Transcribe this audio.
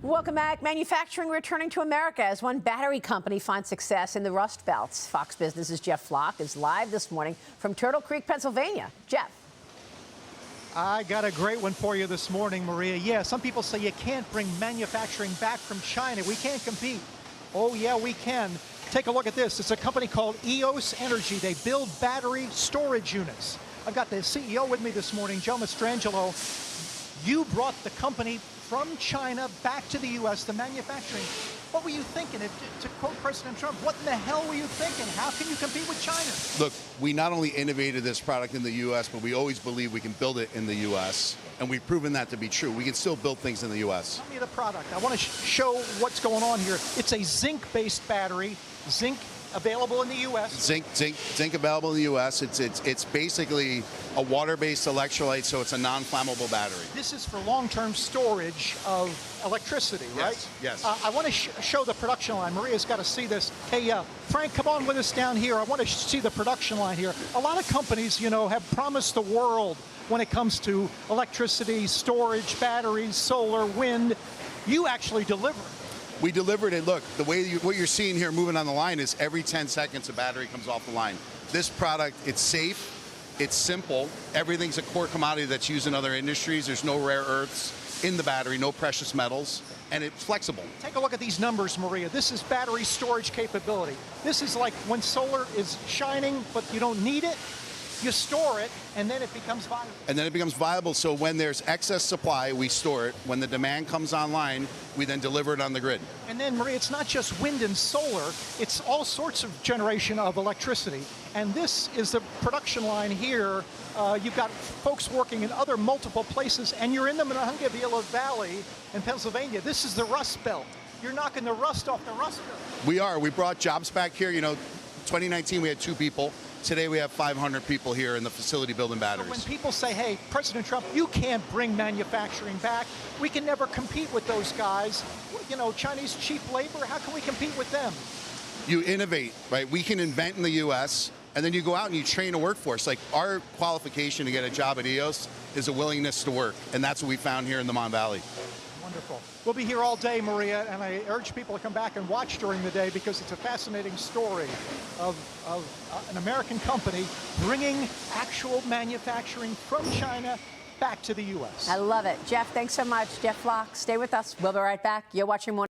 Welcome back. Manufacturing returning to America as one battery company finds success in the Rust Belts. Fox Business's Jeff Flock is live this morning from Turtle Creek, Pennsylvania. Jeff. I got a great one for you this morning, Maria. Yeah, some people say you can't bring manufacturing back from China. We can't compete. Oh, yeah, we can. Take a look at this. It's a company called EOS Energy. They build battery storage units. I've got the CEO with me this morning, Joe Mastrangelo. You brought the company from China back to the U.S., the manufacturing. What were you thinking? To quote President Trump, what in the hell were you thinking? How can you compete with China? Look, we not only innovated this product in the U.S., but we always believe we can build it in the U.S., and we've proven that to be true. We can still build things in the U.S. Tell me the product. I want to show what's going on here. It's a zinc-based battery. Zinc available in the U.S. Zinc available in the U.S. It's basically a water-based electrolyte, so it's a non-flammable battery. This is for long-term storage of electricity, right? Yes. I want to show the production line. Maria's got to see this. Hey, Frank, come on with us down here. I want to see the production line here. A lot of companies, you know, have promised the world when it comes to electricity, storage, batteries, solar, wind. You actually deliver. We delivered it. Look, the way what you're seeing here moving on the line is every 10 seconds a battery comes off the line. This product, it's safe, it's simple. Everything's a core commodity that's used in other industries. There's no rare earths in the battery, no precious metals, and it's flexible. Take a look at these numbers, Maria. This is battery storage capability. This is like when solar is shining, but you don't need it. You store it, and then it becomes viable. So when there's excess supply, we store it. When the demand comes online, we then deliver it on the grid. And then, Maria, it's not just wind and solar. It's all sorts of generation of electricity. And this is the production line here. You've got folks working in other multiple places, and you're in the Monongahela Valley in Pennsylvania. This is the Rust Belt. You're knocking the rust off the Rust Belt. We are. We brought jobs back here. You know, 2019, we had 2 people. Today we have 500 people here in the facility building batteries. So when people say, hey, President Trump, you can't bring manufacturing back, we can never compete with those guys. You know, Chinese cheap labor, how can we compete with them? You innovate, right? We can invent in the U.S., and then you go out and you train a workforce. Like, our qualification to get a job at EOS is a willingness to work, and that's what we found here in the Mon Valley. Wonderful. We'll be here all day, Maria, and I urge people to come back and watch during the day because it's a fascinating story of an American company bringing actual manufacturing from China back to the U.S. I love it. Jeff, thanks so much. Jeff Flock, stay with us. We'll be right back. You're watching Morning.